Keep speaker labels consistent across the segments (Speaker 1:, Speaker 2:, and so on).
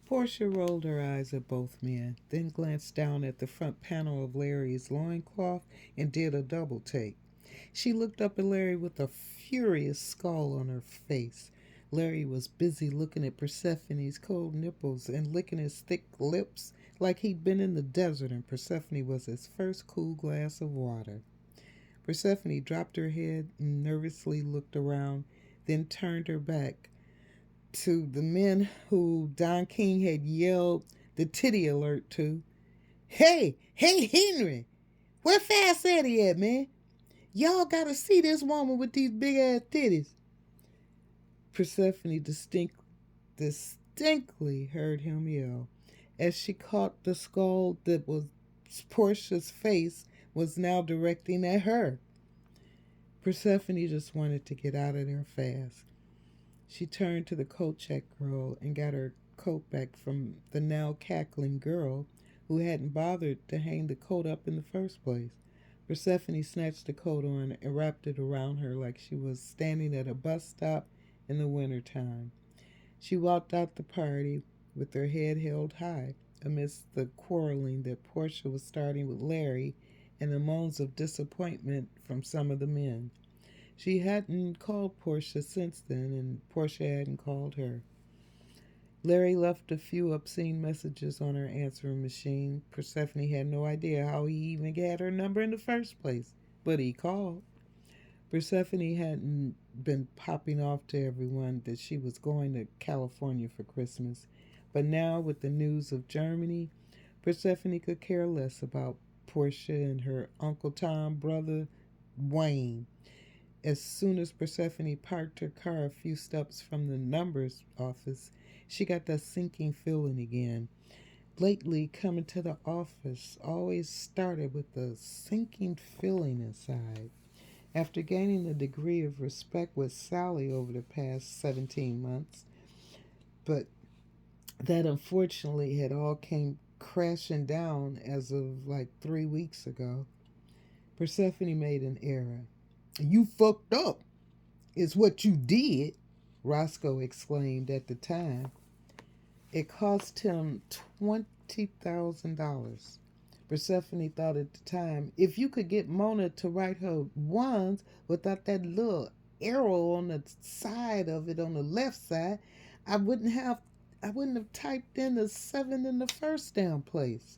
Speaker 1: Portia rolled her eyes at both men, then glanced down at the front panel of Larry's loincloth and did a double take. She looked up at Larry with a furious scowl on her face. Larry was busy looking at Persephone's cold nipples and licking his thick lips like he'd been in the desert and Persephone was his first cool glass of water. Persephone dropped her head and nervously looked around, then turned her back to the men who Don King had yelled the titty alert to. Hey, Henry! Where Fast Eddie at, man? Y'all gotta see this woman with these big ass titties. Persephone distinctly heard him yell as she caught the skull that was Portia's face was now directing at her. Persephone just wanted to get out of there fast. She turned to the coat check girl and got her coat back from the now cackling girl who hadn't bothered to hang the coat up in the first place. Persephone snatched the coat on and wrapped it around her like she was standing at a bus stop in the winter time. She walked out the party with her head held high amidst the quarreling that Portia was starting with Larry and the moans of disappointment from some of the men. She hadn't called Portia since then, and Portia hadn't called her. Larry left a few obscene messages on her answering machine. Persephone had no idea how he even got her number in the first place, but he called. Persephone hadn't been popping off to everyone that she was going to California for Christmas, but now with the news of Germany, Persephone could care less about Portia and her Uncle Tom brother Wayne. As soon as Persephone parked her car a few steps from the numbers office, she got that sinking feeling again. Lately, coming to the office always started with a sinking feeling inside. After gaining a degree of respect with Sally over the past 17 months, but that unfortunately had all came crashing down as of like 3 weeks ago, Persephone made an error. You fucked up, is what you did, Roscoe exclaimed at the time. It cost him $20,000. Persephone thought at the time, if you could get Mona to write her ones without that little arrow on the side of it on the left side, I wouldn't have I wouldn't have typed in the 7 in the first damn place.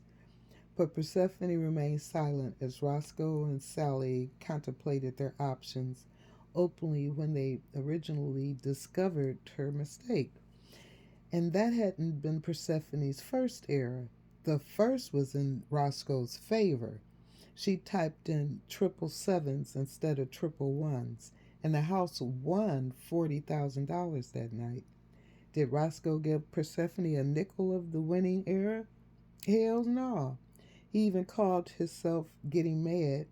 Speaker 1: But Persephone remained silent as Roscoe and Sally contemplated their options openly when they originally discovered her mistake. And that hadn't been Persephone's first error. The first was in Roscoe's favor. She typed in triple sevens instead of triple ones, and the house won $40,000 that night. Did Roscoe give Persephone a nickel of the winning error? Hell no. He even called himself getting mad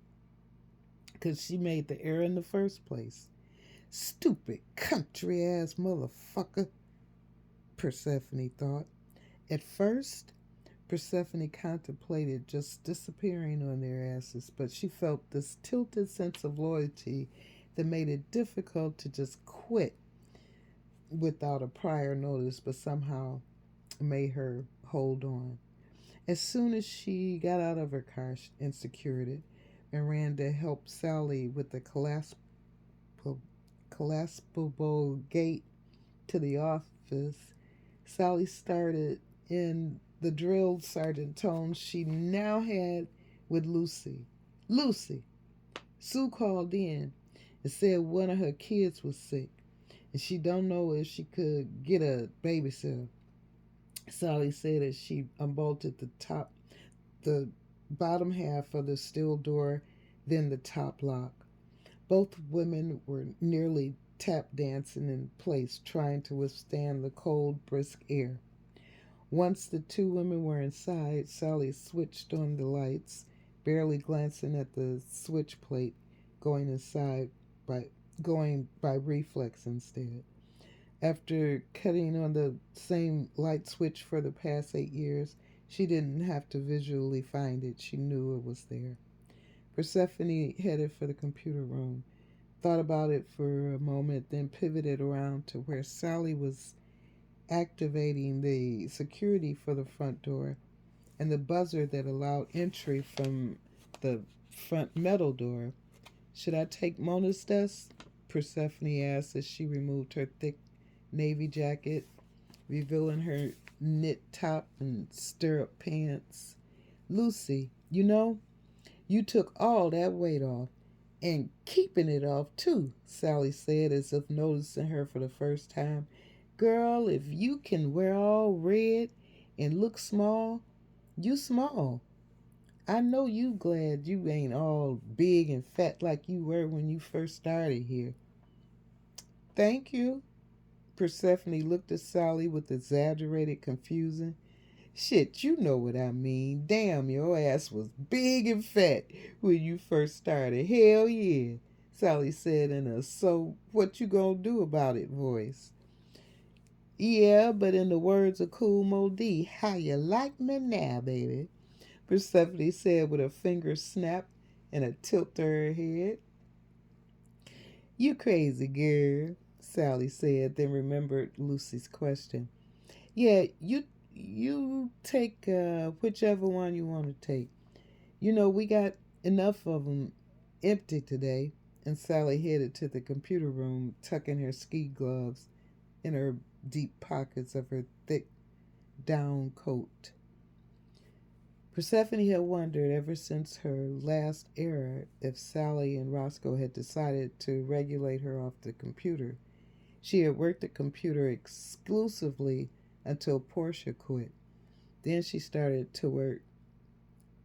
Speaker 1: because she made the error in the first place. Stupid country ass motherfucker, Persephone thought. At first, Persephone contemplated just disappearing on their asses, but she felt this tilted sense of loyalty that made it difficult to just quit without a prior notice, but somehow made her hold on. As soon as she got out of her car and secured it and ran to help Sally with the collapsible gate to the office, Sally started in the drill sergeant tone she now had with Lucy. Lucy, Sue called in and said one of her kids was sick and she don't know if she could get a babysitter. Sally said as she unbolted the bottom half of the steel door, then the top lock. Both women were nearly tap dancing in place, trying to withstand the cold, brisk air. Once the two women were inside, Sally switched on the lights, barely glancing at the switch plate, going inside by going by reflex instead. After cutting on the same light switch for the past 8 years, she didn't have to visually find it. She knew it was there. Persephone headed for the computer room, thought about it for a moment, then pivoted around to where Sally was activating the security for the front door and the buzzer that allowed entry from the front metal door. Should I take Mona's desk? Persephone asked as she removed her thick navy jacket, revealing her knit top and stirrup pants. Lucy, you took all that weight off. And keeping it off, too, Sally said as if noticing her for the first time. Girl, if you can wear all red and look small, you small. I know you glad you ain't all big and fat like you were when you first started here. Thank you. Persephone looked at Sally with exaggerated confusion. Shit, you know what I mean. Damn, your ass was big and fat when you first started. Hell yeah, Sally said in a so what you gonna do about it voice. Yeah, but in the words of Cool Mo D, how you like me now, baby? Persephone said with a finger snap and a tilt to her head. You crazy girl, Sally said, then remembered Lucy's question. Yeah, you take whichever one you want to take. We got enough of them empty today. And Sally headed to the computer room, tucking her ski gloves in her deep pockets of her thick down coat. Persephone had wondered ever since her last error if Sally and Roscoe had decided to regulate her off the computer. She had worked the computer exclusively until Portia quit. Then she started to work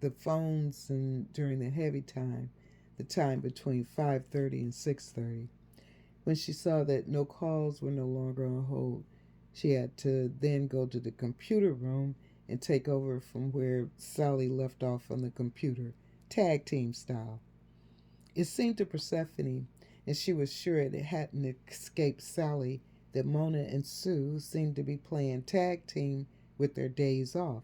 Speaker 1: the phones and during the heavy time, the time between 5:30 and 6:30. When she saw that no calls were no longer on hold, she had to then go to the computer room and take over from where Sally left off on the computer, tag team style. It seemed to Persephone, and she was sure it hadn't escaped Sally, that Mona and Sue seemed to be playing tag team with their days off.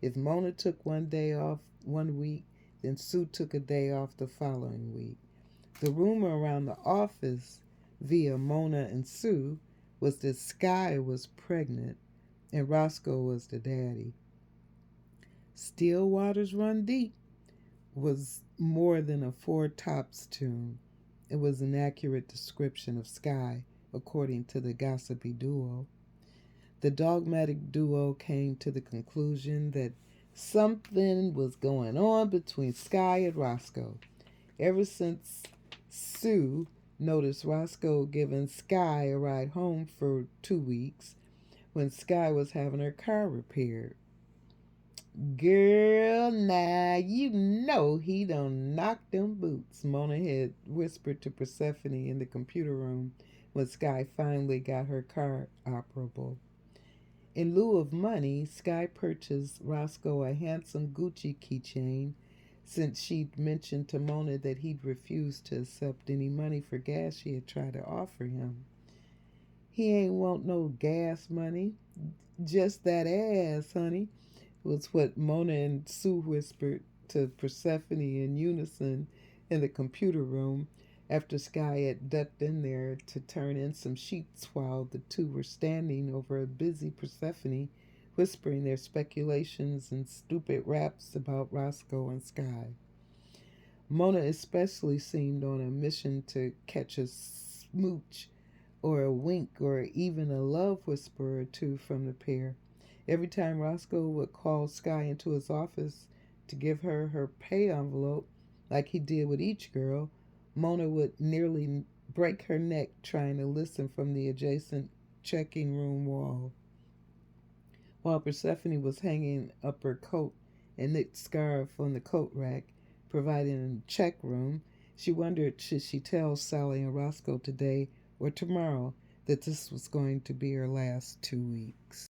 Speaker 1: If Mona took one day off one week, then Sue took a day off the following week. The rumor around the office via Mona and Sue was that Sky was pregnant and Roscoe was the daddy. Still waters run deep was more than a Four Tops tune. It was an accurate description of Sky, according to the gossipy duo. The dogmatic duo came to the conclusion that something was going on between Sky and Roscoe. Ever since Sue noticed Roscoe giving Sky a ride home for 2 weeks when Sky was having her car repaired. Girl, now you know he done knocked them boots, Mona had whispered to Persephone in the computer room when Sky finally got her car operable. In lieu of money, Sky purchased Roscoe a handsome Gucci keychain since she'd mentioned to Mona that he'd refused to accept any money for gas she had tried to offer him. He ain't want no gas money, just that ass, honey, was what Mona and Sue whispered to Persephone in unison in the computer room after Sky had ducked in there to turn in some sheets while the two were standing over a busy Persephone whispering their speculations and stupid raps about Roscoe and Sky. Mona especially seemed on a mission to catch a smooch or a wink or even a love whisper or two from the pair. Every time Roscoe would call Sky into his office to give her her pay envelope, like he did with each girl, Mona would nearly break her neck trying to listen from the adjacent checking room wall. While Persephone was hanging up her coat and knit scarf on the coat rack, providing a check room, she wondered should she tell Sally and Roscoe today or tomorrow that this was going to be her last 2 weeks.